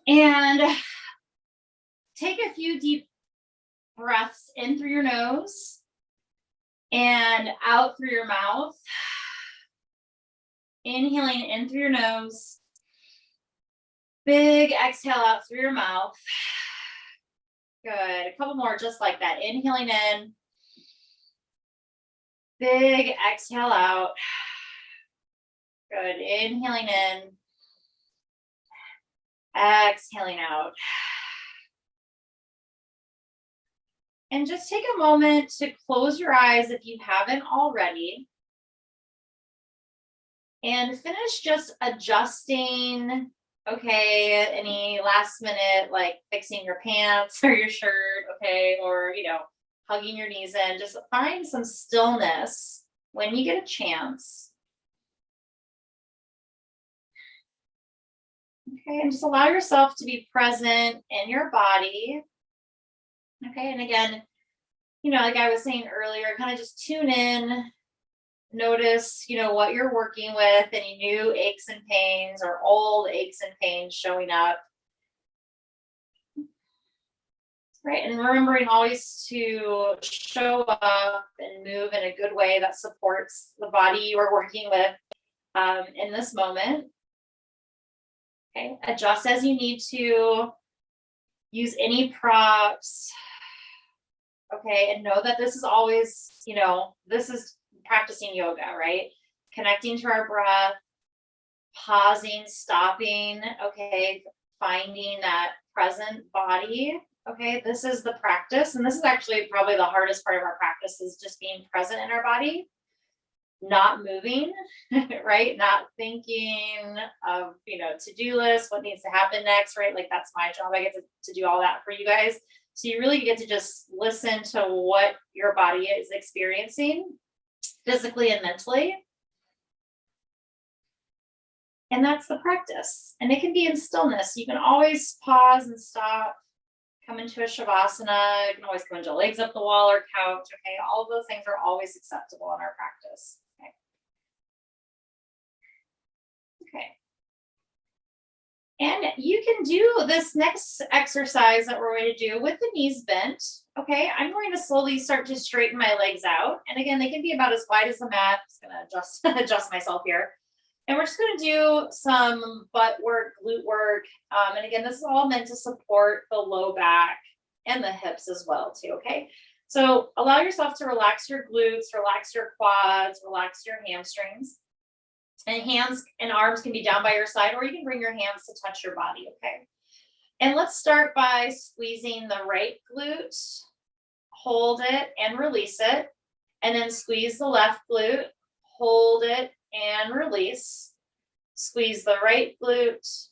And take a few deep breaths in through your nose and out through your mouth. Inhaling in through your nose. Big exhale out through your mouth. Good. A couple more just like that. Inhaling in. Big exhale out. Good. Inhaling in. Exhaling out. And just take a moment to close your eyes if you haven't already. And finish just adjusting, okay, any last minute, like fixing your pants or your shirt, okay, or, hugging your knees in. Just find some stillness when you get a chance. Okay, and just allow yourself to be present in your body. Okay, and again, like I was saying earlier, kind of just tune in, notice, what you're working with, any new aches and pains or old aches and pains showing up. Right, and remembering always to show up and move in a good way that supports the body you are working with in this moment. Okay, adjust as you need to. Use any props. Okay, and know that this is always, this is practicing yoga, right? Connecting to our breath, pausing, stopping, okay, finding that present body. Okay, this is the practice. And this is actually probably the hardest part of our practice, is just being present in our body, not moving, right? Not thinking of, to-do lists, what needs to happen next, right? Like that's my job. I get to do all that for you guys. So you really get to just listen to what your body is experiencing physically and mentally. And that's the practice. And it can be in stillness. You can always pause and stop, come into a Shavasana. You can always come into legs up the wall or couch. Okay, all of those things are always acceptable in our practice. Okay. And you can do this next exercise that we're going to do with the knees bent. Okay, I'm going to slowly start to straighten my legs out. And again, they can be about as wide as the mat. I'm just going to adjust myself here. And we're just going to do some butt work, glute work. And again, this is all meant to support the low back and the hips as well too, okay? So allow yourself to relax your glutes, relax your quads, relax your hamstrings. And hands and arms can be down by your side, or you can bring your hands to touch your body, okay? And let's start by squeezing the right glute, hold it and release it, and then squeeze the left glute, hold it and release. Squeeze the right glute,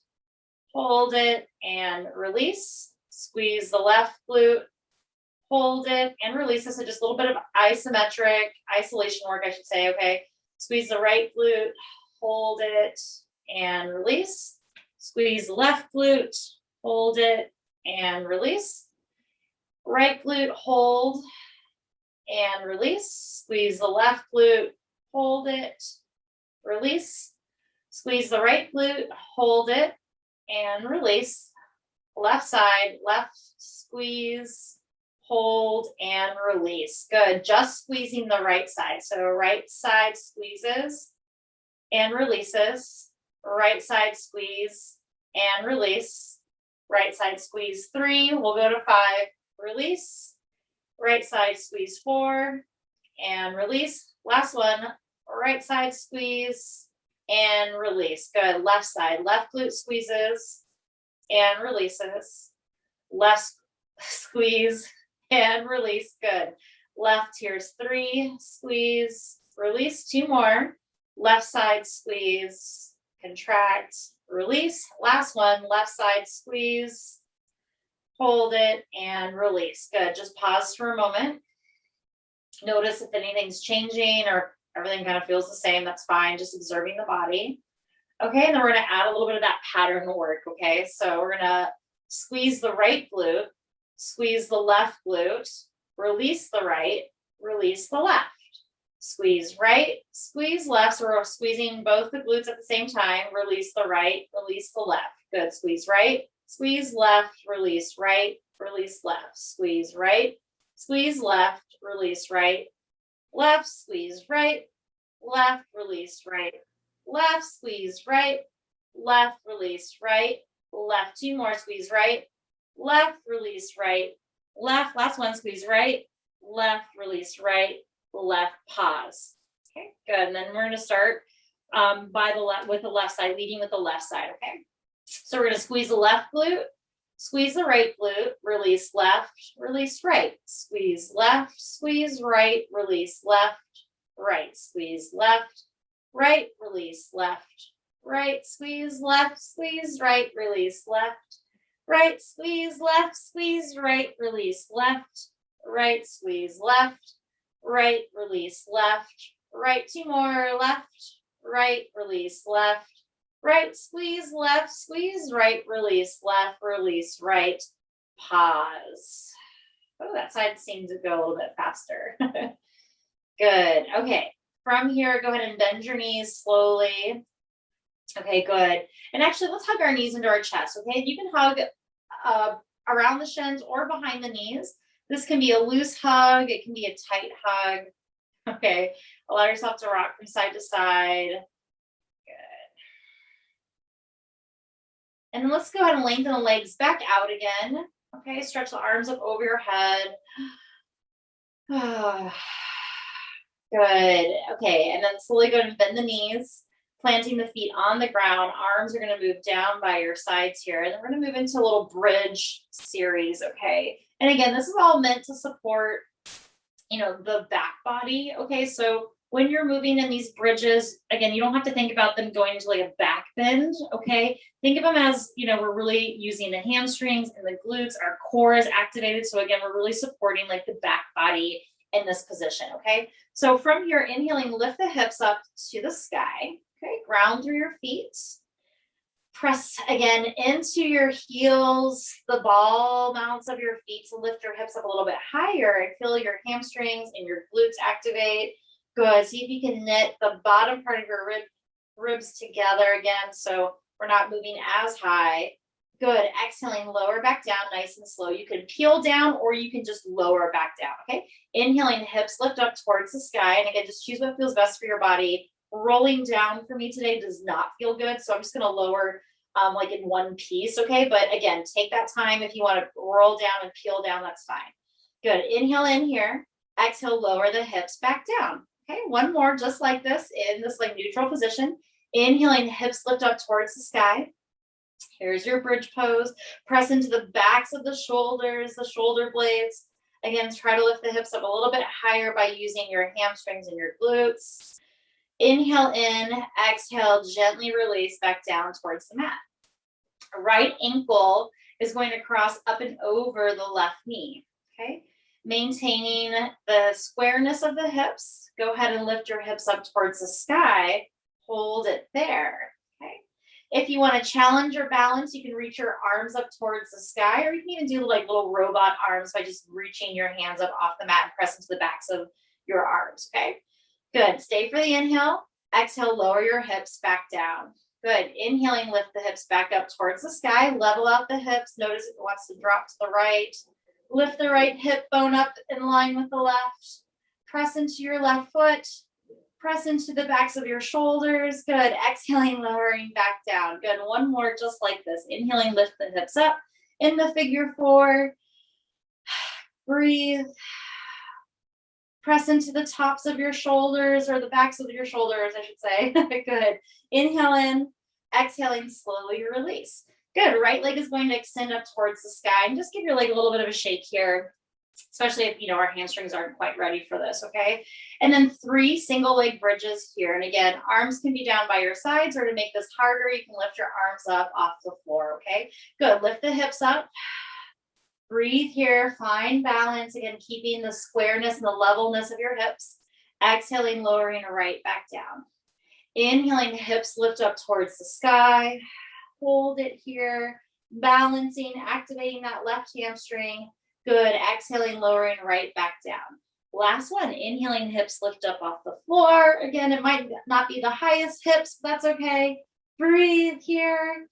hold it and release. Squeeze the left glute, hold it and release. This is just a little bit of isometric isolation work, I should say, okay? Squeeze the right glute, hold it and release. Squeeze the left glute, hold it and release. Right glute, hold and release. Squeeze the left glute, hold it, release. Squeeze the right glute, hold it and release. Left side, left squeeze, hold and release. Good. Just squeezing the right side. So right side squeezes and releases. Right side squeeze and release. Right side squeeze 3. We'll go to 5. Release. Right side squeeze 4 and release. Last one. Right side squeeze and release. Good. Left side. Left glute squeezes and releases. Left squeeze and release. Good. Left, here's 3, squeeze, release. 2 more. Left side squeeze, contract, release. Last one, left side squeeze, hold it and release. Good. Just pause for a moment. Notice if anything's changing or everything kind of feels the same. That's fine. Just observing the body. Okay, and then we're going to add a little bit of that pattern work. Okay, so we're going to squeeze the right glute, squeeze the left glute, release the right, release the left. Squeeze right, squeeze left. So we're squeezing both the glutes at the same time. Release the right, release the left. Good. Squeeze right, squeeze left, release right, release left, squeeze right, squeeze left, release right, left, squeeze right, left, release right, left, squeeze right, left, release right, left, two more, squeeze right, left, release right, left, last one, squeeze right, left, release right, left, pause. Okay, good. And then we're going to start by the left with the left side, leading with the left side. Okay, so we're going to squeeze the left glute, squeeze the right glute, release left, release right, squeeze left, squeeze right, release left, right, squeeze left, right, release left, right, squeeze left, squeeze right, release left, right, squeeze left, squeeze right, release left, right, squeeze left, right, release left, right, two more, left, right, release left, right, squeeze left, squeeze right, release left, release right, pause. Oh, that side seems to go a little bit faster. Good. Okay. From here, go ahead and bend your knees slowly. Okay, good. And actually, let's hug our knees into our chest. Okay, you can hug around the shins or behind the knees. This can be a loose hug. It can be a tight hug. Okay, allow yourself to rock from side to side. Good. And then let's go ahead and lengthen the legs back out again. Okay, stretch the arms up over your head. Good. Okay, and then slowly go ahead and bend the knees, planting the feet on the ground. Arms are going to move down by your sides here. And then we're going to move into a little bridge series, okay? And again, this is all meant to support, the back body, okay? So when you're moving in these bridges, again, you don't have to think about them going into like a back bend, okay? Think of them as, we're really using the hamstrings and the glutes. Our core is activated. So again, we're really supporting like the back body in this position, okay? So from here, inhaling, lift the hips up to the sky, okay? Ground through your feet. Press again into your heels, the ball mounts of your feet to lift your hips up a little bit higher and feel your hamstrings and your glutes activate. Good. See if you can knit the bottom part of your ribs together again, so we're not moving as high. Good. Exhaling, lower back down nice and slow. You can peel down or you can just lower back down, okay? Inhaling, hips lift up towards the sky. And again, just choose what feels best for your body. Rolling down for me today does not feel good, so I'm just going to lower like in one piece, okay? But again, take that time. If you want to roll down and peel down, that's fine. Good. Inhale in here. Exhale, lower the hips back down. Okay, one more just like this in this like neutral position. Inhaling, hips lift up towards the sky. Here's your bridge pose. Press into the backs of the shoulders, the shoulder blades. Again, try to lift the hips up a little bit higher by using your hamstrings and your glutes. Inhale in, exhale, gently release back down towards the mat. Right ankle is going to cross up and over the left knee, okay? Maintaining the squareness of the hips. Go ahead and lift your hips up towards the sky. Hold it there, okay? If you want to challenge your balance, you can reach your arms up towards the sky, or you can even do like little robot arms by just reaching your hands up off the mat and press into the backs of your arms, okay? Good. Stay for the inhale. Exhale, lower your hips back down. Good. Inhaling, lift the hips back up towards the sky. Level out the hips. Notice if it wants to drop to the right. Lift the right hip bone up in line with the left. Press into your left foot. Press into the backs of your shoulders. Good. Exhaling, lowering back down. Good. One more just like this. Inhaling, lift the hips up in the figure four. Breathe. Press into the tops of your shoulders, or the backs of your shoulders, I should say. Good. Inhale in, exhaling, slowly release. Good. Right leg is going to extend up towards the sky, and just give your leg a little bit of a shake here, especially if, our hamstrings aren't quite ready for this, okay? And then 3 single leg bridges here. And again, arms can be down by your sides, or to make this harder, you can lift your arms up off the floor, okay? Good. Lift the hips up. Breathe here, find balance. Again, keeping the squareness and the levelness of your hips. Exhaling, lowering right back down. Inhaling, hips lift up towards the sky. Hold it here. Balancing, activating that left hamstring. Good. Exhaling, lowering right back down. Last one. Inhaling, hips lift up off the floor. Again, it might not be the highest hips, but that's okay. Breathe here.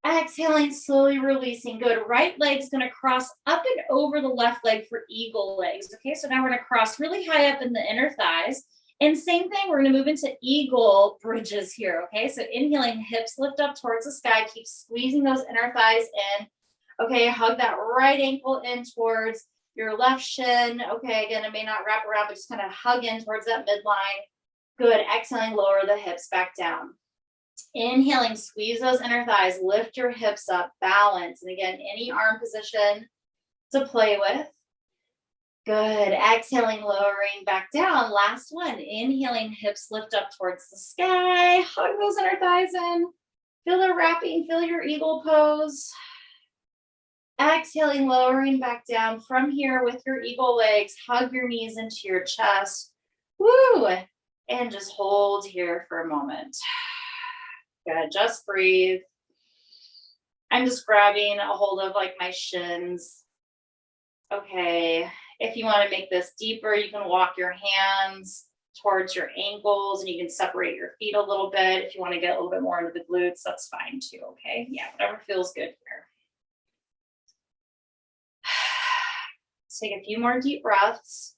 Exhaling, slowly releasing. Good. Right leg's going to cross up and over the left leg for eagle legs. Okay, so now we're going to cross really high up in the inner thighs. And same thing, we're going to move into eagle bridges here. Okay, so inhaling, hips lift up towards the sky. Keep squeezing those inner thighs in. Okay, hug that right ankle in towards your left shin. Okay, again, it may not wrap around, but just kind of hug in towards that midline. Good. Exhaling, lower the hips back down. Inhaling, squeeze those inner thighs, lift your hips up, balance. And again, any arm position to play with. Good. Exhaling, lowering back down. Last one. Inhaling, hips lift up towards the sky. Hug those inner thighs in. Feel the wrapping, feel your eagle pose. Exhaling, lowering back down. From here with your eagle legs, hug your knees into your chest. Woo! And just hold here for a moment. Good, just breathe. I'm just grabbing a hold of like my shins. Okay, if you want to make this deeper, you can walk your hands towards your ankles and you can separate your feet a little bit. If you want to get a little bit more into the glutes, that's fine too, okay? Yeah, whatever feels good here. Let's take a few more deep breaths.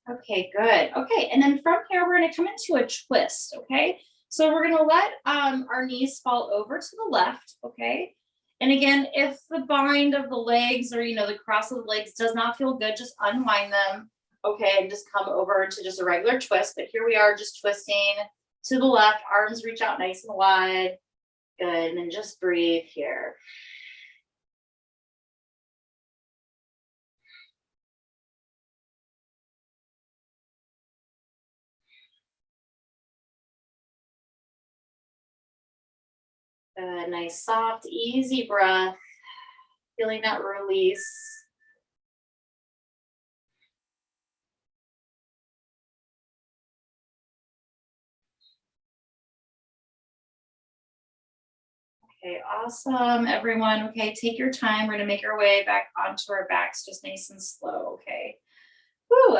Okay, good. Okay, and then from here, we're going to come into a twist, okay? So we're going to let our knees fall over to the left, okay? And again, if the bind of the legs or, the cross of the legs does not feel good, just unwind them, okay? And just come over to just a regular twist. But here we are just twisting to the left, arms reach out nice and wide. Good, and then just breathe here. Good, nice, soft, easy breath. Feeling that release. Okay, awesome, everyone. Okay, take your time. We're gonna make our way back onto our backs, just nice and slow, okay? Woo.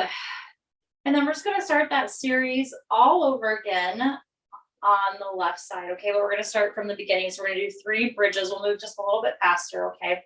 And then we're just gonna start that series all over again on the left side, okay? But we're gonna start from the beginning. So we're gonna do 3 bridges. We'll move just a little bit faster, okay?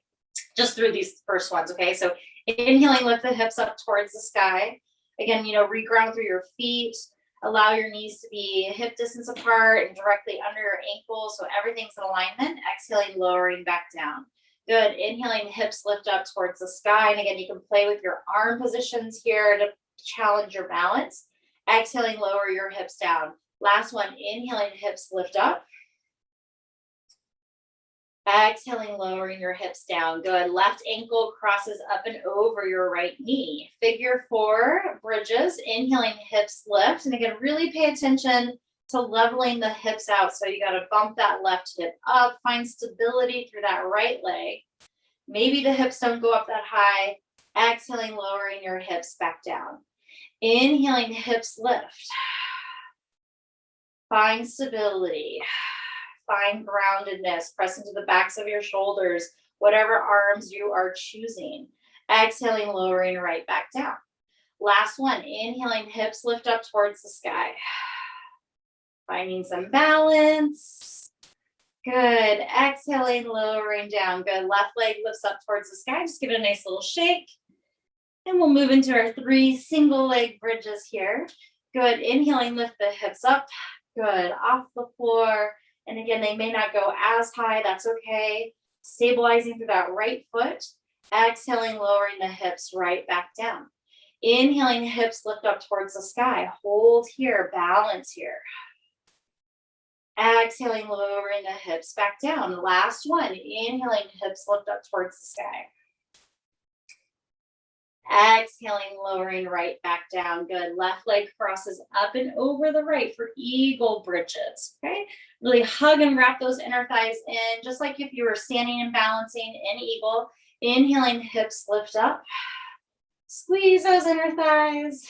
Just through these first ones, okay? So inhaling, lift the hips up towards the sky. Again, reground through your feet. Allow your knees to be hip distance apart and directly under your ankles so everything's in alignment. Exhaling, lowering back down. Good. Inhaling, hips lift up towards the sky. And again, you can play with your arm positions here to challenge your balance. Exhaling, lower your hips down. Last one, inhaling, hips lift up. Exhaling, lowering your hips down. Good. Left ankle crosses up and over your right knee. Figure 4 bridges. Inhaling, hips lift. And again, really pay attention to leveling the hips out. So you got to bump that left hip up. Find stability through that right leg. Maybe the hips don't go up that high. Exhaling, lowering your hips back down. Inhaling, hips lift. Find stability. Find groundedness. Press into the backs of your shoulders, whatever arms you are choosing. Exhaling, lowering right back down. Last one, inhaling, hips lift up towards the sky. Finding some balance. Good. Exhaling, lowering down. Good. Left leg lifts up towards the sky. Just give it a nice little shake. And we'll move into our 3 single leg bridges here. Good. Inhaling, lift the hips up. Good. Off the floor. And again, they may not go as high. That's okay. Stabilizing through that right foot. Exhaling, lowering the hips right back down. Inhaling, hips lift up towards the sky. Hold here. Balance here. Exhaling, lowering the hips back down. Last one. Inhaling, hips lift up towards the sky. Exhaling, lowering right back down. Good. Left leg crosses up and over the right for eagle bridges. Okay. Really hug and wrap those inner thighs in, just like if you were standing and balancing in eagle. Inhaling, hips lift up. Squeeze those inner thighs.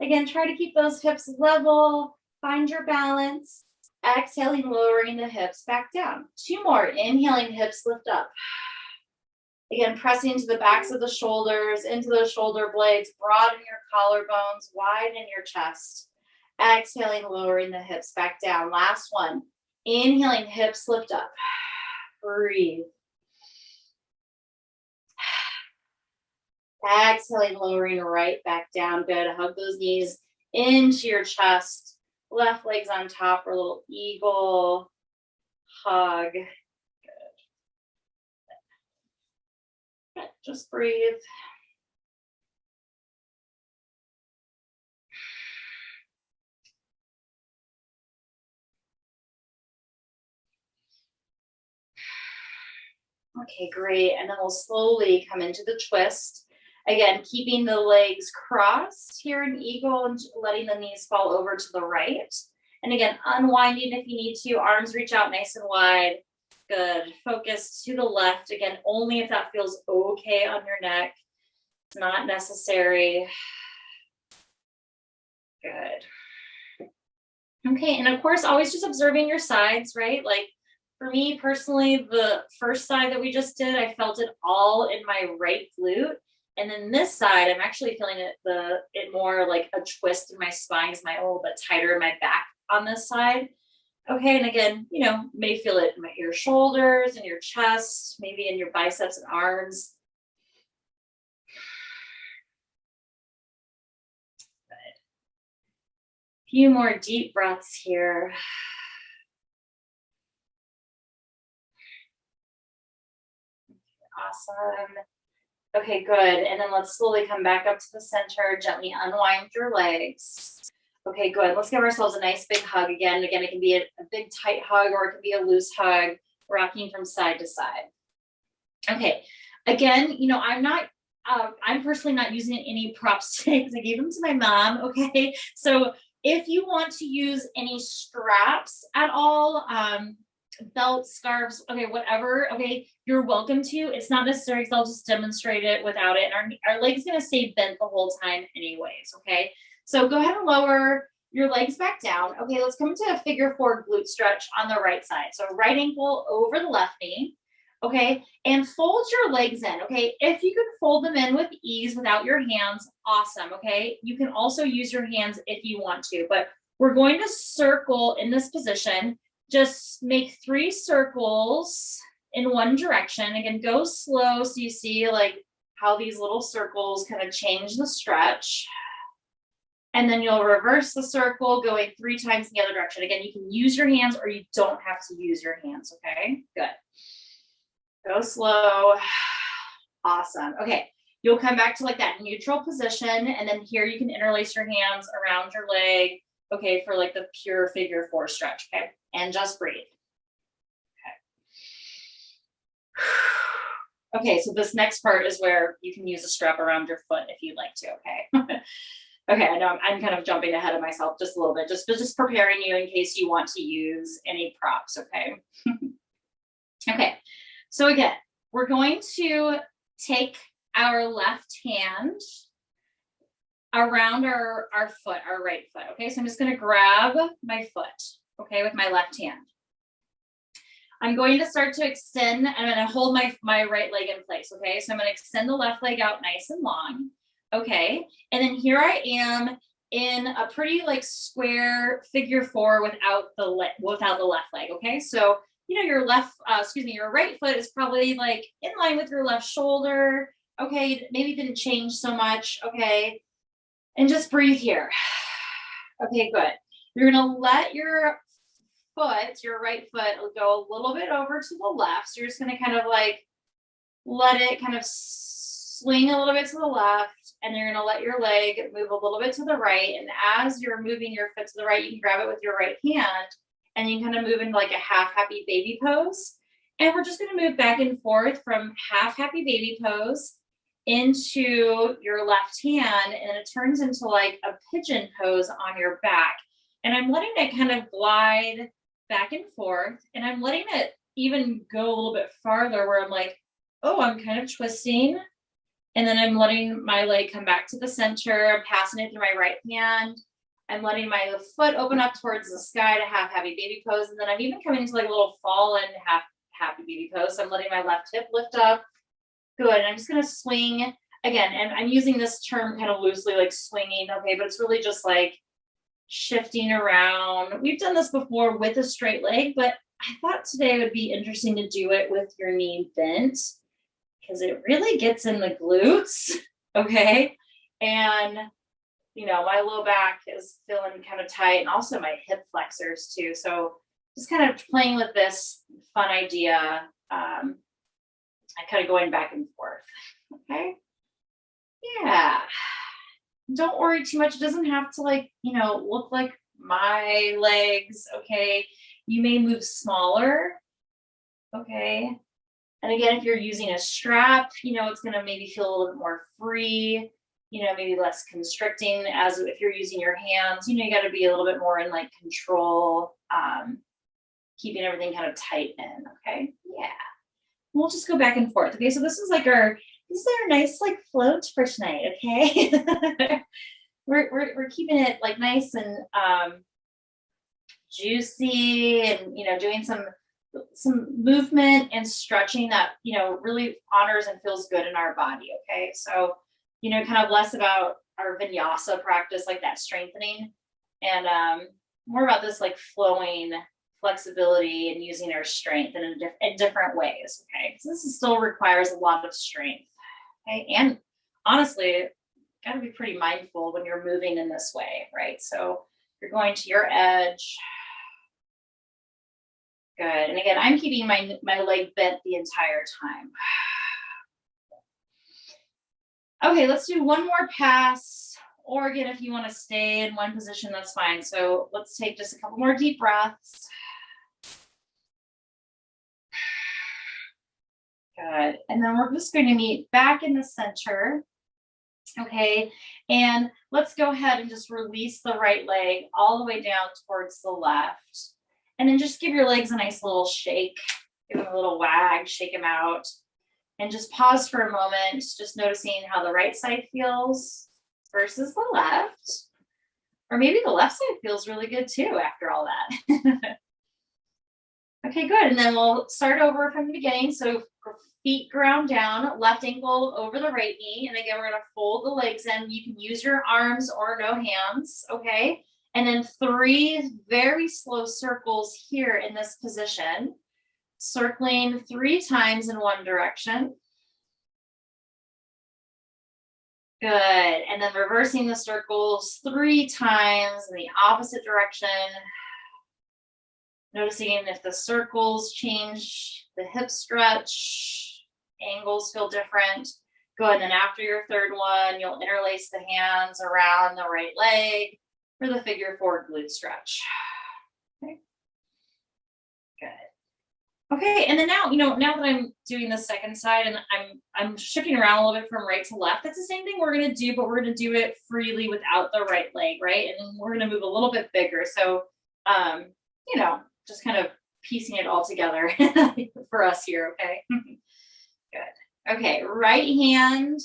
Again, try to keep those hips level. Find your balance. Exhaling, lowering the hips back down. 2 more. Inhaling, hips lift up. Again, pressing into the backs of the shoulders, into the shoulder blades, broaden your collarbones, widen your chest. Exhaling, lowering the hips back down. Last one. Inhaling, hips lift up. Breathe. Exhaling, lowering right back down. Good. Hug those knees into your chest. Left leg's on top, or a little eagle hug. Good. Good. Just breathe. Okay, great. And then we'll slowly come into the twist. Again, keeping the legs crossed here in eagle and letting the knees fall over to the right. And again, unwinding if you need to. Arms reach out nice and wide. Good. Focus to the left. Again, only if that feels okay on your neck. It's not necessary. Good. Okay, and of course, always just observing your sides, right? Like, for me personally, the first side that we just did, I felt it all in my right glute. And then this side, I'm actually feeling it more like a twist in my spine, because my a little bit tighter in my back on this side. Okay, and again, may feel it in your shoulders and your chest, maybe in your biceps and arms. Good. Few more deep breaths here. Awesome. Okay, good. And then let's slowly come back up to the center, gently unwind your legs. Okay, good. Let's give ourselves a nice big hug again. Again, it can be a big tight hug, or it can be a loose hug, rocking from side to side. Okay, again, I'm personally not using any prop sticks. I gave them to my mom, okay? So if you want to use any straps at all, belts, scarves, okay, whatever, okay, you're welcome to. It's not necessary, because I'll just demonstrate it without it. And our leg's gonna stay bent the whole time anyways, okay? So go ahead and lower your legs back down. Okay, let's come into a figure 4 glute stretch on the right side. So right ankle over the left knee, okay? And fold your legs in, okay? If you can fold them in with ease without your hands, awesome, okay? You can also use your hands if you want to, but we're going to circle in this position. Just make 3 circles in one direction. Again, go slow so you see like how these little circles kind of change the stretch. And then you'll reverse the circle, going 3 times in the other direction. Again, you can use your hands, or you don't have to use your hands, okay? Good. Go slow. Awesome. Okay, you'll come back to like that neutral position, and then here you can interlace your hands around your leg, okay, for like the pure figure 4 stretch, okay? And just breathe. Okay. Okay, so this next part is where you can use a strap around your foot if you'd like to, okay? Okay, I know I'm kind of jumping ahead of myself just a little bit, just preparing you in case you want to use any props, okay? Okay, so again, we're going to take our left hand around our foot, our right foot, okay? So I'm just gonna grab my foot, okay, with my left hand. I'm going to start to extend. I'm going to hold my right leg in place, okay? So I'm going to extend the left leg out nice and long, okay? And then here I am in a pretty like square figure 4 without the left leg, okay? So, your your right foot is probably like in line with your left shoulder, okay? Maybe didn't change so much, okay? And just breathe here. Okay, good. You're going to let your right foot, go a little bit over to the left. So you're just going to kind of like let it kind of swing a little bit to the left, and you're going to let your leg move a little bit to the right. And as you're moving your foot to the right, you can grab it with your right hand, and you can kind of move into like a half happy baby pose. And we're just going to move back and forth from half happy baby pose into your left hand, and it turns into like a pigeon pose on your back. And I'm letting it kind of glide back and forth, and I'm letting it even go a little bit farther where I'm like, oh, I'm kind of twisting. And then I'm letting my leg come back to the center. I'm passing it through my right hand. I'm letting my foot open up towards the sky to half happy baby pose. And then I'm even coming into like a little fallen half happy baby pose. So I'm letting my left hip lift up. Good. And I'm just going to swing again. And I'm using this term kind of loosely, like swinging. Okay. But it's really just like shifting around. We've done this before with a straight leg, but I thought today would be interesting to do it with your knee bent because it really gets in the glutes. Okay. And, my low back is feeling kind of tight and also my hip flexors too. So just kind of playing with this fun idea. I kind of going back and forth. Okay. Yeah. Don't worry too much. It doesn't have to look like my legs. Okay. You may move smaller. Okay. And again, if you're using a strap, it's going to maybe feel a little bit more free, maybe less constricting as if you're using your hands, you got to be a little bit more in like control, keeping everything kind of tight in. Okay. Yeah. We'll just go back and forth. Okay. So this is our nice like float for tonight. Okay. we're keeping it like nice and, juicy and, doing some movement and stretching that, really honors and feels good in our body. Okay. So, kind of less about our vinyasa practice, like that strengthening, and more about this like flowing flexibility and using our strength in different ways. Okay. Because this still requires a lot of strength. Okay. And honestly, got to be pretty mindful when you're moving in this way. Right. So you're going to your edge. Good. And again, I'm keeping my leg bent the entire time. Okay, let's do one more pass. Or again, if you want to stay in one position, that's fine. So let's take just a couple more deep breaths. Good. And then we're just going to meet back in the center. Okay. And let's go ahead and just release the right leg all the way down towards the left. And then just give your legs a nice little shake. Give them a little wag, shake them out. And just pause for a moment, just noticing how the right side feels versus the left. Or maybe the left side feels really good too after all that. Okay, good. And then we'll start over from the beginning. So feet ground down, left ankle over the right knee. And again, we're going to fold the legs in. You can use your arms or no hands. Okay. And then 3 very slow circles here in this position. Circling 3 times in one direction. Good. And then reversing the circles 3 times in the opposite direction. Noticing if the circles change, the hip stretch, angles feel different. Good. And then after your third one, you'll interlace the hands around the right leg for the figure 4 glute stretch. Okay. Good. Okay, and then now, now that I'm doing the second side and I'm shifting around a little bit from right to left, that's the same thing we're going to do, but we're going to do it freely without the right leg, right? And then we're going to move a little bit bigger. So, just kind of piecing it all together for us here, okay? Good. Okay, right hand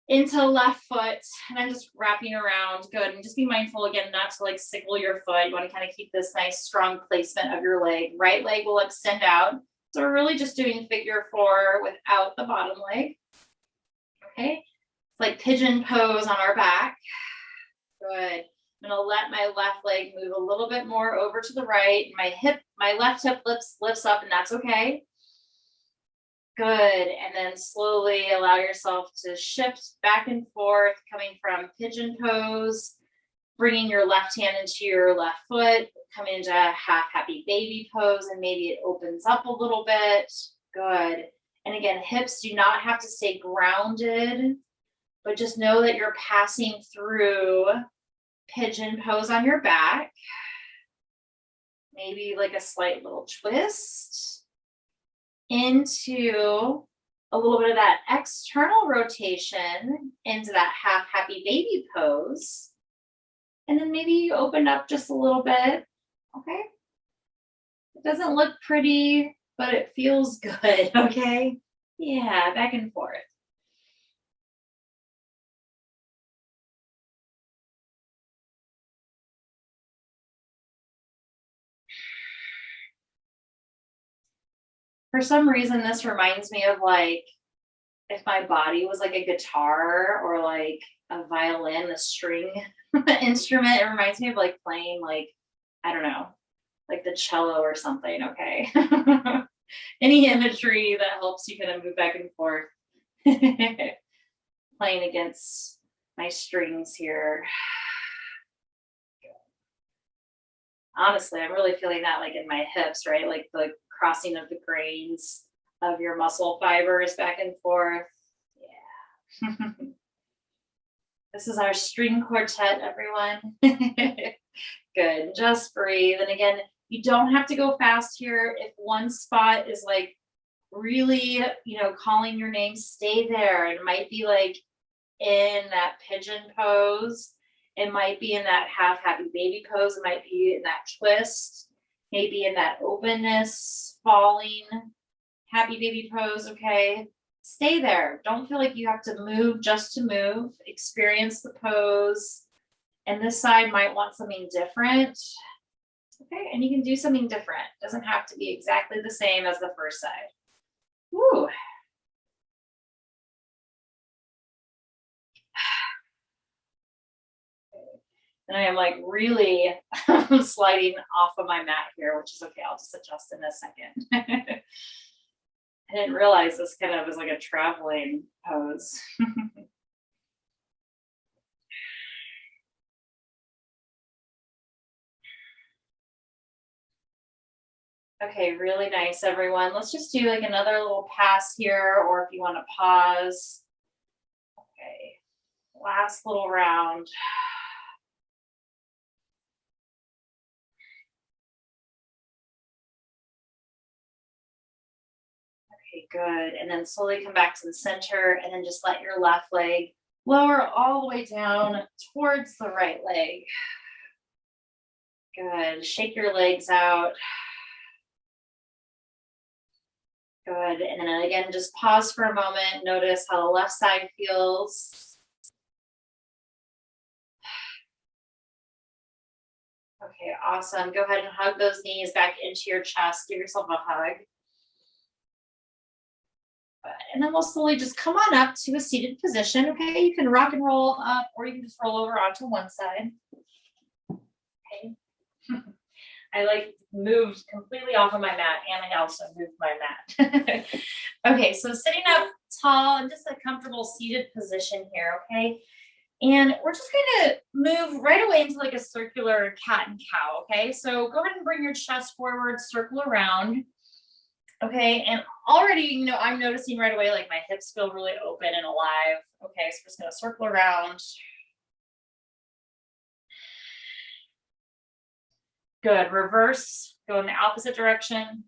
into left foot, and I'm just wrapping around. Good. And just be mindful again not to like sickle your foot. You want to kind of keep this nice strong placement of your leg. Right leg will extend out. So we're really just doing figure 4 without the bottom leg. Okay. It's like pigeon pose on our back. Good. I'm gonna let my left leg move a little bit more over to the right. My left hip lifts up, and that's okay. Good. And then slowly allow yourself to shift back and forth, coming from pigeon pose, bringing your left hand into your left foot, coming into half happy baby pose, and maybe it opens up a little bit. Good. And again, hips do not have to stay grounded, but just know that you're passing through pigeon pose on your back. Maybe like a slight little twist into a little bit of that external rotation into that half happy baby pose. And then maybe you open up just a little bit. Okay. It doesn't look pretty, but it feels good. Okay. Yeah. Back and forth. For some reason, this reminds me of like if my body was like a guitar or like a violin, a string instrument. It reminds me of like playing like, I don't know, like the cello or something. Okay. Any imagery that helps you kind of move back and forth. Playing against my strings here. Honestly, I'm really feeling that like in my hips, right? Like the crossing of the grains of your muscle fibers back and forth. Yeah. This is our string quartet, everyone. Good. Just breathe. And again, you don't have to go fast here. If one spot is like really, calling your name, stay there. It might be like in that pigeon pose. It might be in that half happy baby pose. It might be in that twist, maybe in that openness, falling happy baby pose. Okay. Stay there. Don't feel like you have to move just to move. Experience the pose. And this side might want something different. Okay. And you can do something different. It doesn't have to be exactly the same as the first side. Woo. And I am like really sliding off of my mat here, which is okay. I'll just adjust in a second. I didn't realize this kind of was like a traveling pose. Okay, really nice, everyone. Let's just do like another little pass here, or if you want to pause. Okay, last little round. Okay, good. And then slowly come back to the center and then just let your left leg lower all the way down towards the right leg. Good. Shake your legs out. Good. And then again, just pause for a moment. Notice how the left side feels. Okay, awesome. Go ahead and hug those knees back into your chest. Give yourself a hug. And then we'll slowly just come on up to a seated position. Okay, you can rock and roll up, or you can just roll over onto one side. Okay. I like moved completely off of my mat, and I also moved my mat. Okay, so sitting up tall and just a comfortable seated position here. Okay. And we're just going to move right away into like a circular cat and cow. Okay, so go ahead and bring your chest forward, circle around. Okay, and already, I'm noticing right away, like my hips feel really open and alive. Okay, so we're just going to circle around. Good. Reverse, go in the opposite direction.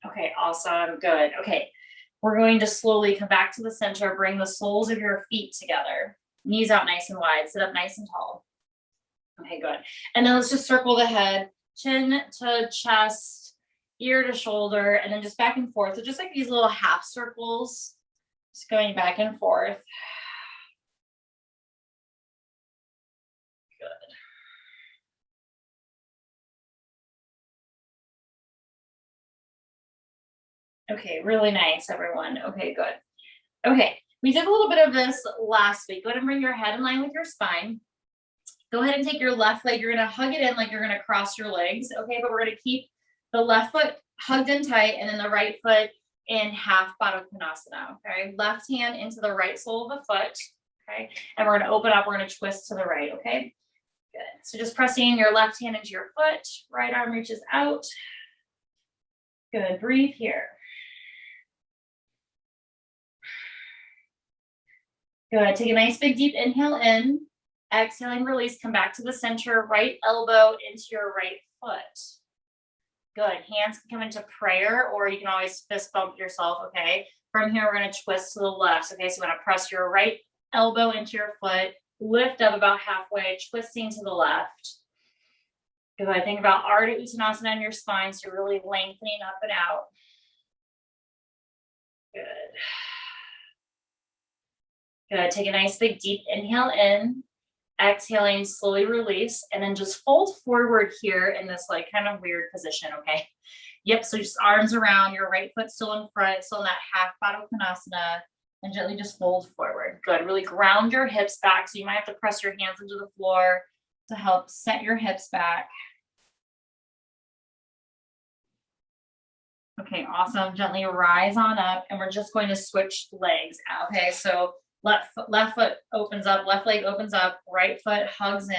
Okay, awesome. Good. Okay, we're going to slowly come back to the center, bring the soles of your feet together, knees out nice and wide, sit up nice and tall. Okay, good. And then let's just circle the head, chin to chest, ear to shoulder, and then just back and forth. So just like these little half circles, just going back and forth. Good. Okay, really nice, everyone. Okay, good. Okay, we did a little bit of this last week. Go ahead and bring your head in line with your spine. Go ahead and take your left leg. You're going to hug it in like you're going to cross your legs. Okay, but we're going to keep the left foot hugged in tight and then the right foot in half Baddha Konasana. Okay, left hand into the right sole of the foot. Okay, and we're going to open up. We're going to twist to the right. Okay, good. So just pressing your left hand into your foot. Right arm reaches out. Good. Breathe here. Good. Take a nice big deep inhale in. Exhaling, release, come back to the center, right elbow into your right foot. Good. Hands can come into prayer, or you can always fist bump yourself, okay? From here, we're going to twist to the left, okay? So you want to press your right elbow into your foot, lift up about halfway, twisting to the left. Good. Think about Ardha Uttanasana in your spine, so you're really lengthening up and out. Good. Good. Take a nice big deep inhale in. Exhaling, slowly release, and then just fold forward here in this like kind of weird position, okay? Yep, so just arms around, your right foot still in front, still in that half Padottanasana, and gently just fold forward. Good, really ground your hips back, so you might have to press your hands into the floor to help set your hips back. Okay, awesome. Gently rise on up, and we're just going to switch legs. Okay, so left foot opens up, left leg opens up, right foot hugs in.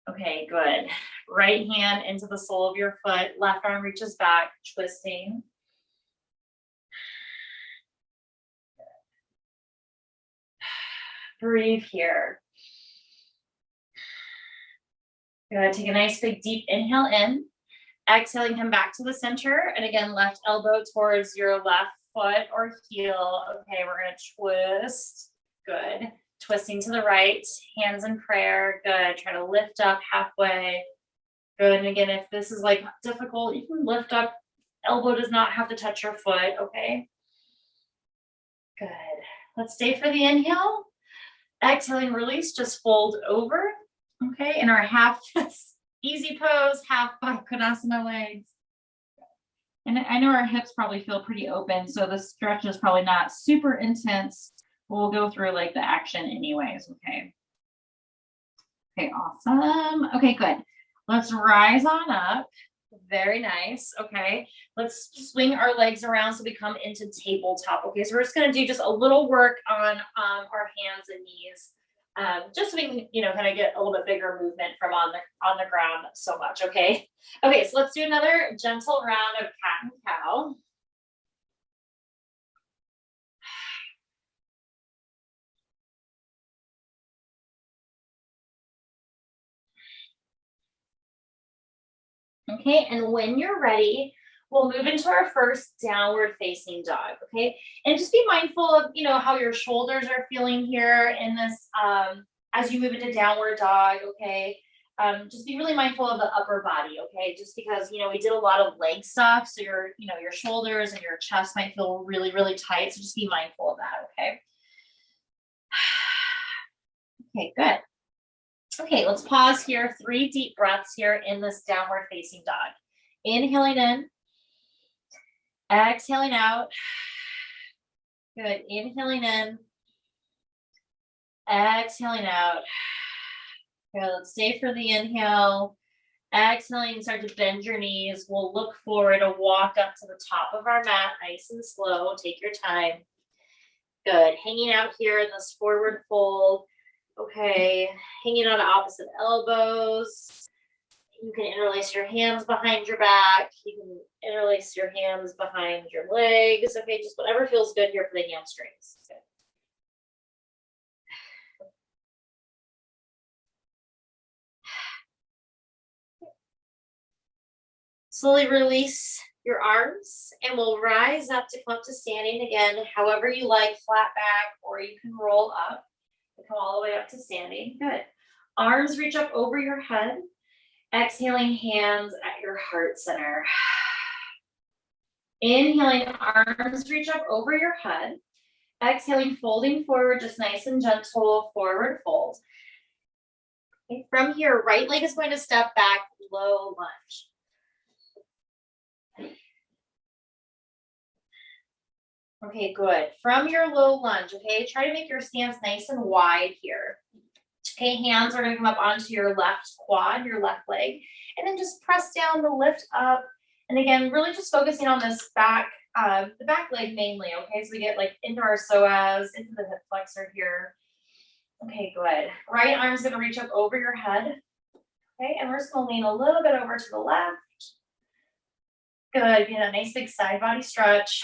Okay, good. Right hand into the sole of your foot, left arm reaches back, twisting. Breathe here. Good. Take a nice big deep inhale in. Exhaling, come back to the center. And again, left elbow towards your left foot or heel. Okay, we're going to twist. Good. Twisting to the right, hands in prayer. Good. Try to lift up halfway. Good. And again, if this is like difficult, you can lift up. Elbow does not have to touch your foot. Okay. Good. Let's stay for the inhale. Exhaling, release, just fold over. Okay. In our half easy pose, half Padottanasana legs. And I know our hips probably feel pretty open, so the stretch is probably not super intense. We'll go through like the action anyways, okay? Okay, awesome. Okay, good. Let's rise on up. Very nice, okay? Let's swing our legs around so we come into tabletop, okay? So we're just gonna do just a little work on our hands and knees. Just so we can, kind of get a little bit bigger movement from on the ground so much, okay? Okay, so let's do another gentle round of cat and cow. Okay, and when you're ready, we'll move into our first downward facing dog, okay? And just be mindful of, how your shoulders are feeling here in this, as you move into downward dog, okay? Just be really mindful of the upper body, okay? Just because, we did a lot of leg stuff, so your shoulders and your chest might feel really, really tight, so just be mindful of that, okay? Okay, good. Okay, let's pause here. 3 deep breaths here in this downward facing dog. Inhaling in, exhaling out. Good, inhaling in, exhaling out. Good, let's stay for the inhale. Exhaling, start to bend your knees. We'll look forward to walk up to the top of our mat, nice and slow. Take your time. Good, hanging out here in this forward fold. Okay, hanging on opposite elbows. You can interlace your hands behind your back. You can interlace your hands behind your legs. Okay, just whatever feels good here for the hamstrings. Good. Slowly release your arms and we'll rise up to come up to standing again, however you like, flat back, or you can roll up. Come all the way up to standing. Good. Arms reach up over your head. Exhaling, hands at your heart center. Inhaling, arms reach up over your head. Exhaling, folding forward, just nice and gentle, forward fold. Okay, from here, right leg is going to step back, low lunge. Okay, good. From your low lunge, okay, try to make your stance nice and wide here. Okay, hands are going to come up onto your left quad, your left leg, and then just press down to lift up. And again, really just focusing on this back, the back leg mainly, okay? So we get like into our psoas, into the hip flexor here. Okay, good. Right arm's going to reach up over your head. Okay, and we're just going to lean a little bit over to the left. Good, get a nice big side body stretch.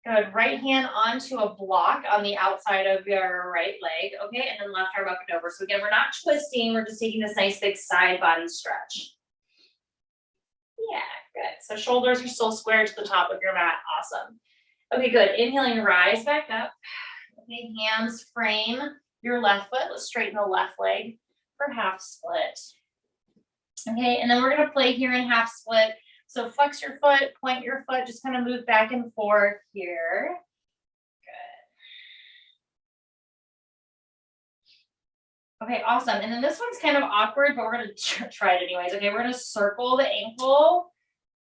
Good, right hand onto a block on the outside of your right leg, okay? And then left arm up and over. So again, we're not twisting, we're just taking this nice big side body stretch. Yeah, good. So shoulders are still square to the top of your mat, awesome. Okay, good, inhaling, rise back up. Okay, hands frame your left foot. Let's straighten the left leg for half split. Okay, and then we're gonna play here in half split. So flex your foot, point your foot, just kind of move back and forth here. Okay, awesome. And then this one's kind of awkward, but we're going to try it anyways. Okay, we're going to circle the ankle.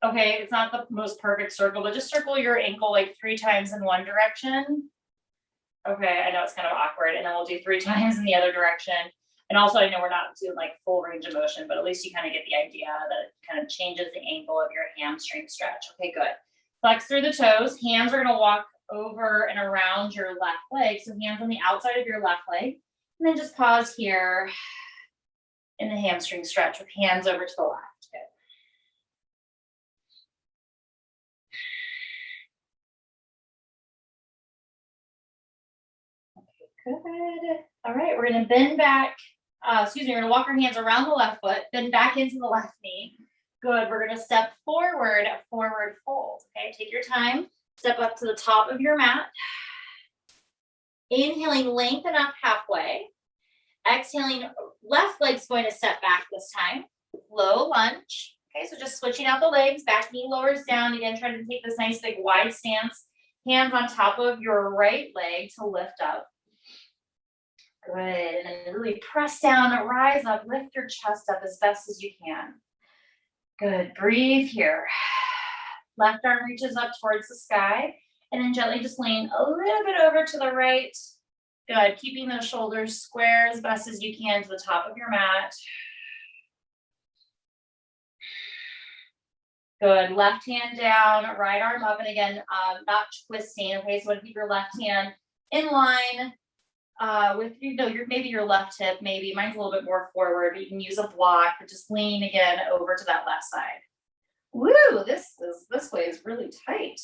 Okay, it's not the most perfect circle, but just circle your ankle like 3 times in one direction. Okay, I know it's kind of awkward. And then we'll do 3 times in the other direction. And also, I know we're not doing like full range of motion, but at least you kind of get the idea that it kind of changes the angle of your hamstring stretch. Okay, good. Flex through the toes. Hands are going to walk over and around your left leg. So hands on the outside of your left leg. And then just pause here in the hamstring stretch with hands over to the left. Good. Good. All right, we're going to bend back. We're going to walk our hands around the left foot, bend back into the left knee. Good. We're going to step forward, forward fold. Okay, take your time. Step up to the top of your mat. Inhaling, lengthen up halfway. Exhaling, left leg's going to step back this time. Low lunge. Okay, so just switching out the legs. Back knee lowers down. Again, trying to take this nice big wide stance. Hands on top of your right leg to lift up. Good. And then really press down, rise up, lift your chest up as best as you can. Good. Breathe here. Left arm reaches up towards the sky. And then gently just lean a little bit over to the right. Good. Keeping those shoulders square as best as you can to the top of your mat. Good. Left hand down, right arm up. And again, not twisting. Okay, so keep your left hand in line with maybe your left hip. Maybe mine's a little bit more forward, but you can use a block, but just lean again over to that left side. Woo! This way is really tight.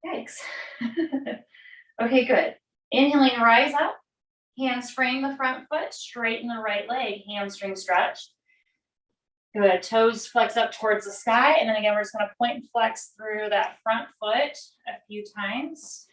Yikes. Okay, good. Inhaling, rise up. Hands frame the front foot, straighten the right leg, hamstring stretch. Good. Toes flex up towards the sky. And then again, we're just going to point and flex through that front foot a few times.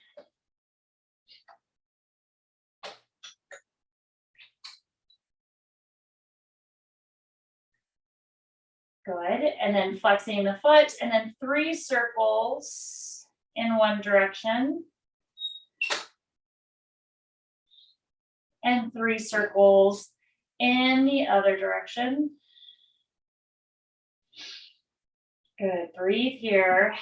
Good. And then flexing the foot, and then 3 circles in one direction. And 3 circles in the other direction. Good. Breathe here.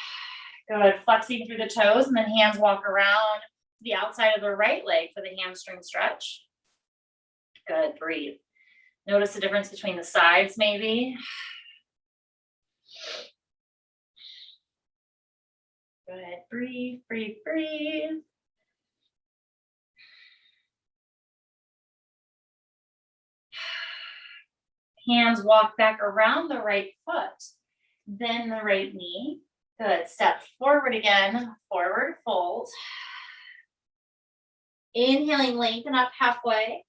Good. Flexing through the toes, and then hands walk around the outside of the right leg for the hamstring stretch. Good. Breathe. Notice the difference between the sides, maybe. Good. Breathe, breathe, breathe. Hands walk back around the right foot, then the right knee. Good. Step forward again, forward fold. Inhaling, lengthen up halfway.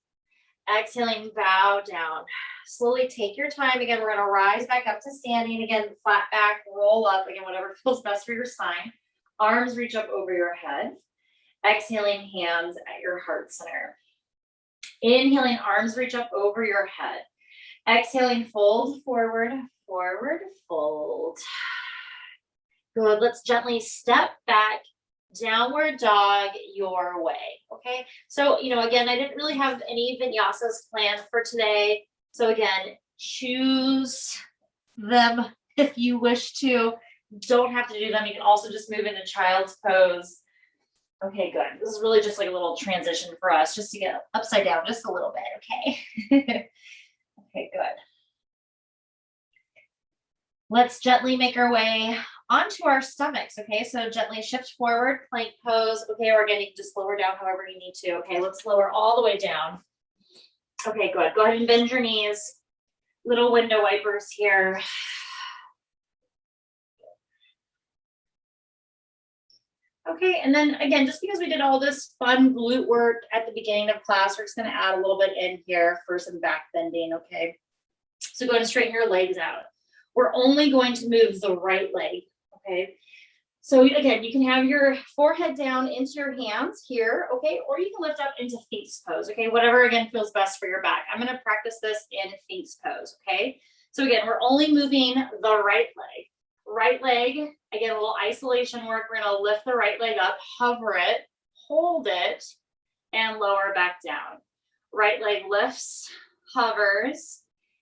Exhaling, bow down. Slowly take your time. Again, we're going to rise back up to standing. Again, flat back, roll up. Again, whatever feels best for your spine. Arms reach up over your head. Exhaling, hands at your heart center. Inhaling, arms reach up over your head. Exhaling, fold forward, forward, fold. Good. Let's gently step back, downward dog your way. Okay. So, again, I didn't really have any vinyasas planned for today. So again, choose them if you wish to. Don't have to do them. You can also just move into child's pose. Okay, good. This is really just like a little transition for us, just to get upside down just a little bit. Okay. Okay, good. Let's gently make our way onto our stomachs. Okay, so gently shift forward, plank pose. Okay, or again, you can just lower down however you need to. Okay, let's lower all the way down. Okay, good. Go ahead and bend your knees. Little window wipers here. Okay, and then again, just because we did all this fun glute work at the beginning of class, we're just going to add a little bit in here for some back bending. Okay, so go ahead and straighten your legs out. We're only going to move the right leg. Okay, so again, you can have your forehead down into your hands here. Okay, or you can lift up into Sphinx pose. Okay, whatever again feels best for your back. I'm going to practice this in Sphinx pose. Okay, so again, we're only moving the right leg. Right leg, again, a little isolation work. We're going to lift the right leg up, hover it, hold it, and lower back down. Right leg lifts, hovers,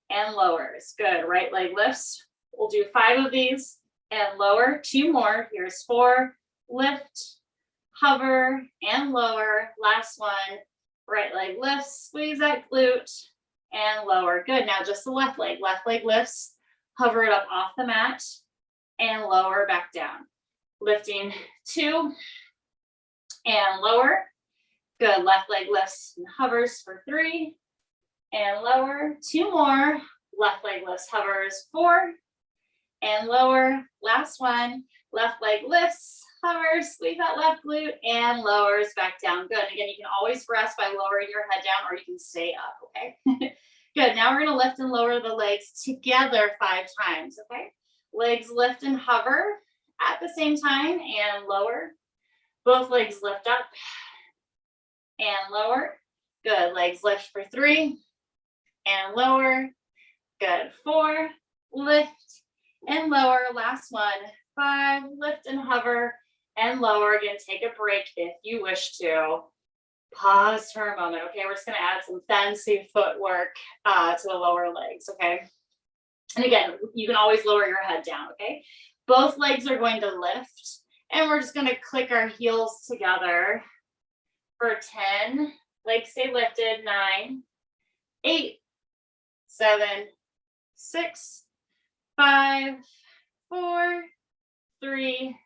and lowers. Good. Right leg lifts. We'll do 5 of these and lower. 2 more. Here's 4. Lift, hover, and lower. Last one. Right leg lifts, squeeze that glute, and lower. Good. Now just the left leg. Left leg lifts, hover it up off the mat, and lower back down. Lifting 2 and lower. Good. Left leg lifts and hovers for 3 and lower. 2 more. Left leg lifts, hovers 4 and lower. Last one. Left leg lifts, hovers, squeeze that left glute, and lowers back down. Good. Again, you can always rest by lowering your head down, or you can stay up, okay? Good. Now we're going to lift and lower the legs together 5 times, okay? Legs lift and hover at the same time and lower. Both legs lift up and lower. Good. Legs lift for 3 and lower. Good. 4, lift and lower. Last one. 5, lift and hover and lower. Again, take a break if you wish to. Pause for a moment. Okay, we're just going to add some fancy footwork to the lower legs. Okay, and again, you can always lower your head down. Okay, both legs are going to lift, and we're just going to click our heels together for 10. Legs stay lifted. 9, 8, 7, 6, 5, 4, 3,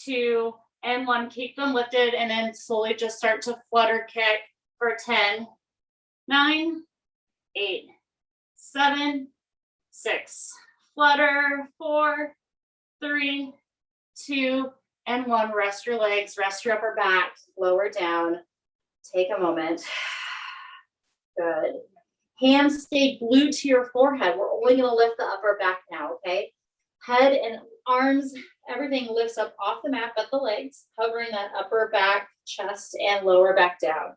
2, and 1. Keep them lifted and then slowly just start to flutter kick for 10, 9, 8, 7, 6. Flutter 4, 3, 2, and 1. Rest your legs, rest your upper back, lower down. Take a moment. Good. Hands stay glued to your forehead. We're only going to lift the upper back now, okay? Head and arms, everything lifts up off the mat but the legs, hovering that upper back, chest, and lower back down.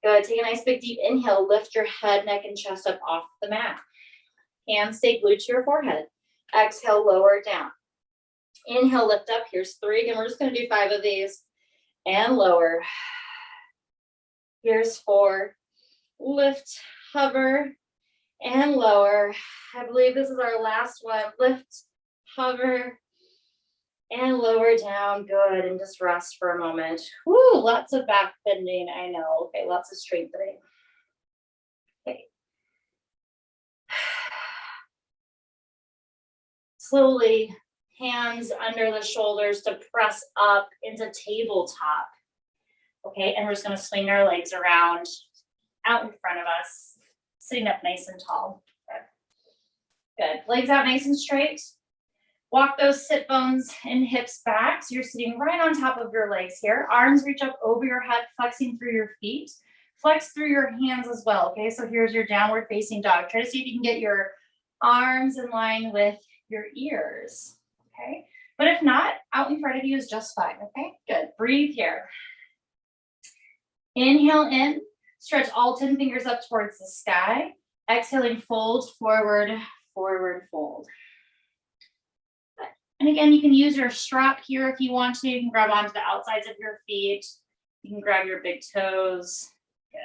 Good. Take a nice big deep inhale. Lift your head, neck, and chest up off the mat. Hands stay glued to your forehead. Exhale, lower down. Inhale, lift up. Here's 3. Again, we're just going to do 5 of these. And lower. Here's 4. Lift, hover, and lower. I believe this is our last one. Lift, hover, and lower down. Good. And just rest for a moment. Woo, lots of back bending. I know. Okay, lots of strengthening. Okay. Slowly, hands under the shoulders to press up into tabletop. Okay, and we're just going to swing our legs around out in front of us, sitting up nice and tall. Good. Legs out nice and straight. Walk those sit bones and hips back. So you're sitting right on top of your legs here. Arms reach up over your head, flexing through your feet. Flex through your hands as well. Okay, so here's your downward facing dog. Try to see if you can get your arms in line with your ears. Okay, but if not, out in front of you is just fine. Okay, good. Breathe here. Inhale in. Stretch all 10 fingers up towards the sky. Exhaling, fold, forward, forward, fold. And again, you can use your strap here if you want to. You can grab onto the outsides of your feet. You can grab your big toes. Good.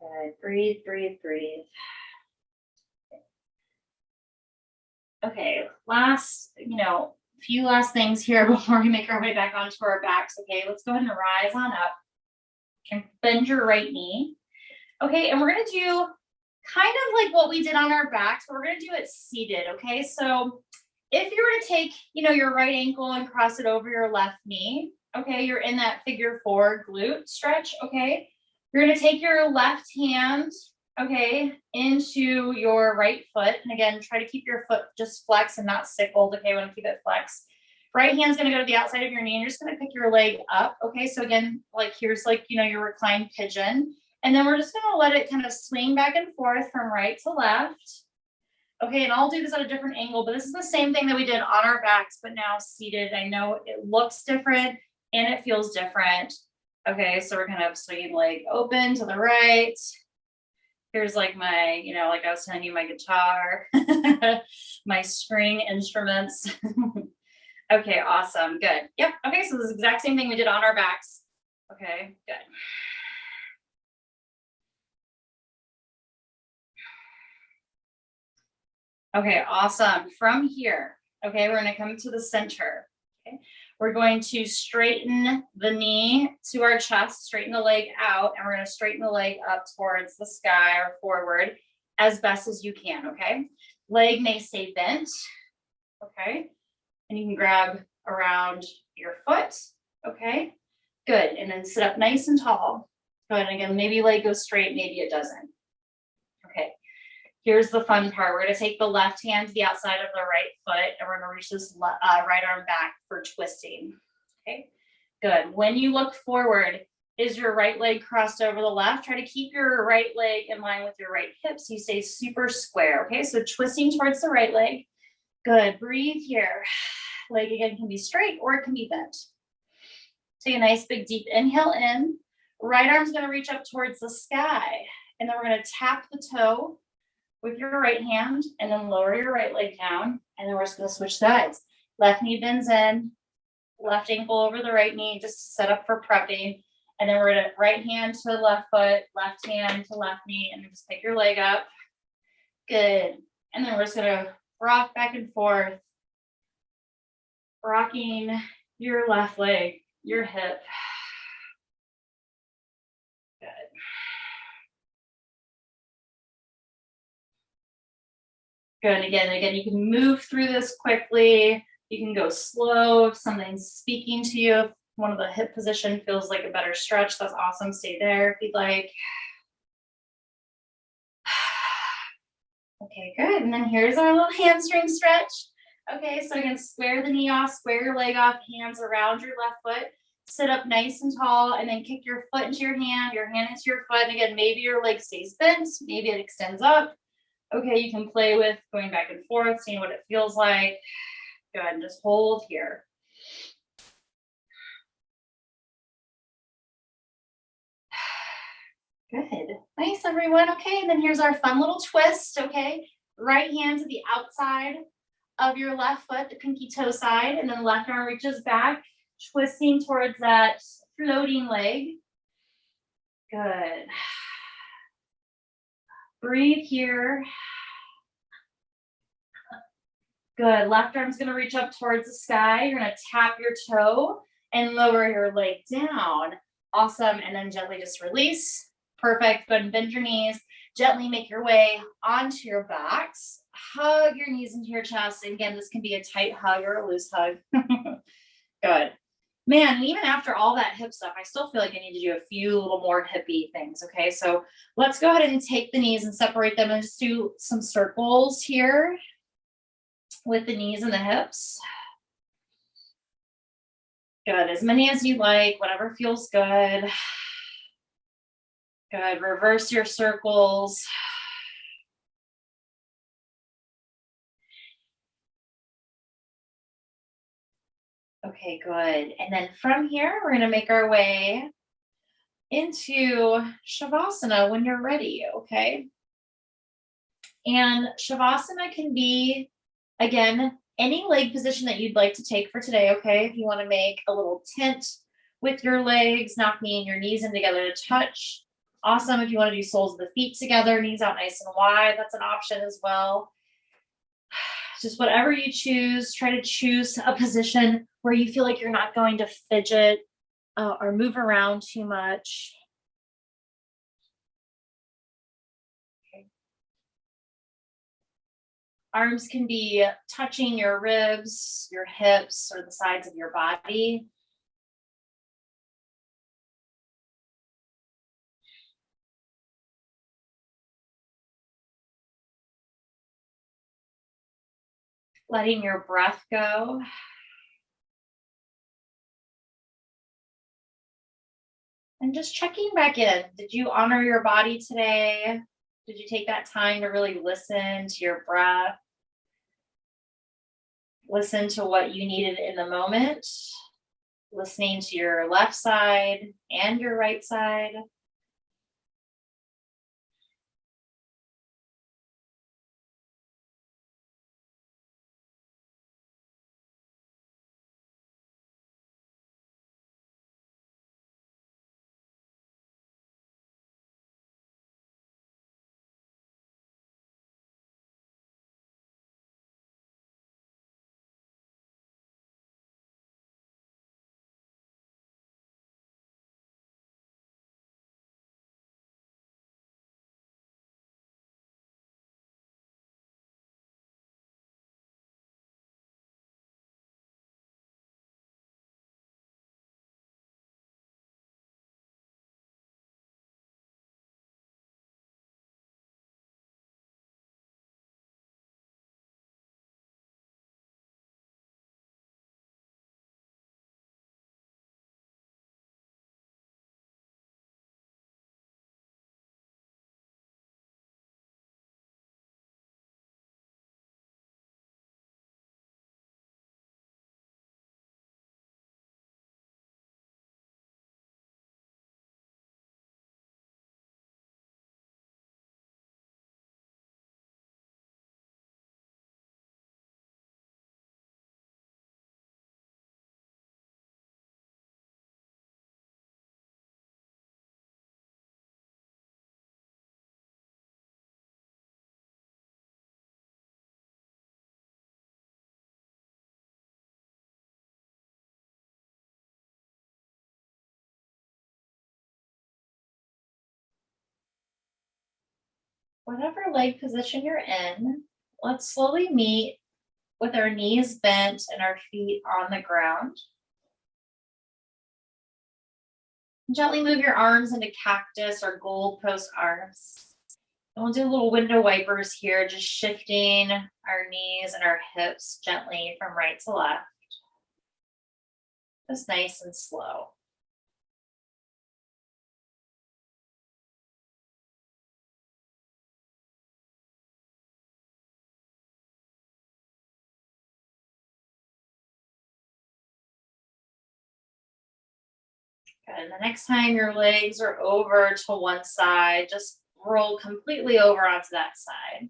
Good. Breathe, breathe, breathe. Okay, last, few last things here before we make our way back onto our backs. Okay, let's go ahead and rise on up. And bend your right knee. Okay, and we're gonna do kind of like what we did on our backs, but we're gonna do it seated. Okay, so if you were to take, your right ankle and cross it over your left knee, okay, you're in that figure 4 glute stretch. Okay, you're gonna take your left hand, okay, into your right foot. And again, try to keep your foot just flexed and not sickled. Okay, we want to keep it flexed. Right hand's going to go to the outside of your knee. And you're just going to pick your leg up. Okay, so again, here's your reclined pigeon. And then we're just going to let it kind of swing back and forth from right to left. Okay, and I'll do this at a different angle, but this is the same thing that we did on our backs, but now seated. I know it looks different and it feels different. Okay, so we're kind of swinging leg open to the right. Here's my, like I was telling you, my guitar, my string instruments. Okay, awesome. Good. Yep. Okay, so this is the exact same thing we did on our backs. Okay, good. Okay, awesome. From here, okay, we're going to come to the center. Okay, we're going to straighten the knee to our chest, straighten the leg out, and we're going to straighten the leg up towards the sky or forward as best as you can. Okay, leg may stay bent. Okay, and you can grab around your foot. Okay, good. And then sit up nice and tall. Good. And again, maybe leg goes straight, maybe it doesn't. Okay. Here's the fun part. We're going to take the left hand to the outside of the right foot, and we're going to reach this right arm back for twisting. Okay, good. When you look forward, is your right leg crossed over the left? Try to keep your right leg in line with your right hip so you stay super square. Okay, so twisting towards the right leg. Good. Breathe here. Leg again can be straight or it can be bent. Take a nice big deep inhale in. Right arm's going to reach up towards the sky, and then we're going to tap the toe with your right hand and then lower your right leg down, and then we're just going to switch sides. Left knee bends in, left ankle over the right knee just to set up for prepping, and then we're going to right hand to left foot, left hand to left knee, and then just pick your leg up. Good. And then we're just going to rock back and forth, rocking your left leg, your hip. Good. Good. Again, you can move through this quickly. You can go slow if something's speaking to you. If one of the hip position feels like a better stretch, that's awesome. Stay there if you'd like. Okay, good. And then here's our little hamstring stretch. Okay, so again, square the knee off, square your leg off, hands around your left foot. Sit up nice and tall, and then kick your foot into your hand into your foot. And again, maybe your leg stays bent, maybe it extends up. Okay, you can play with going back and forth, seeing what it feels like. Go ahead and just hold here. Good. Nice, everyone. Okay, and then here's our fun little twist, okay? Right hand to the outside of your left foot, the pinky toe side, and then left arm reaches back, twisting towards that floating leg. Good. Breathe here. Good. Left arm's going to reach up towards the sky. You're going to tap your toe and lower your leg down. Awesome. And then gently just release. Perfect. Go ahead and bend your knees. Gently make your way onto your backs. Hug your knees into your chest. And again, this can be a tight hug or a loose hug. Good. Man, even after all that hip stuff, I still feel like I need to do a few little more hippie things. Okay, so let's go ahead and take the knees and separate them and just do some circles here with the knees and the hips. Good. As many as you like, whatever feels good. Good. Reverse your circles. Okay, good. And then from here, we're going to make our way into Shavasana when you're ready, okay? And Shavasana can be, again, any leg position that you'd like to take for today, okay? If you want to make a little tent with your legs, knocking your knees in together to touch. Awesome. If you want to do soles of the feet together, knees out nice and wide, that's an option as well. Just whatever you choose, try to choose a position where you feel like you're not going to fidget or move around too much. Okay. Arms can be touching your ribs, your hips, or the sides of your body. Letting your breath go. And just checking back in. Did you honor your body today? Did you take that time to really listen to your breath? Listen to what you needed in the moment. Listening to your left side and your right side. whatever leg position you're in, let's slowly meet with our knees bent and our feet on the ground. Gently move your arms into cactus or goalpost arms. And we'll do little window wipers here, just shifting our knees and our hips gently from right to left. Just nice and slow. Good. And the next time your legs are over to one side, just roll completely over onto that side.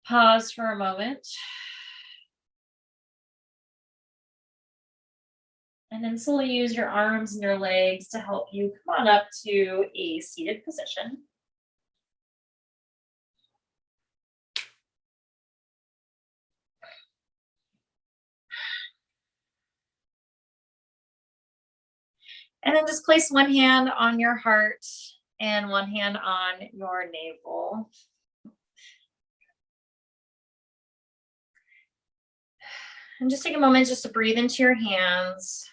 Pause for a moment. And then slowly use your arms and your legs to help you come on up to a seated position. And then just place one hand on your heart and one hand on your navel. And just take a moment just to breathe into your hands.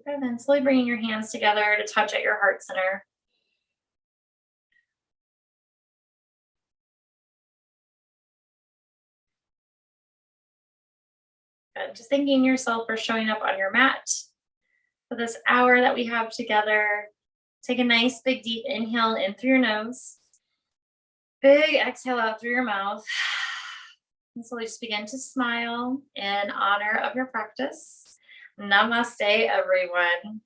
And then slowly bringing your hands together to touch at your heart center. Good. Just thanking yourself for showing up on your mat for this hour that we have together. Take a nice big deep inhale in through your nose. Big exhale out through your mouth. And slowly just begin to smile in honor of your practice. Namaste, everyone.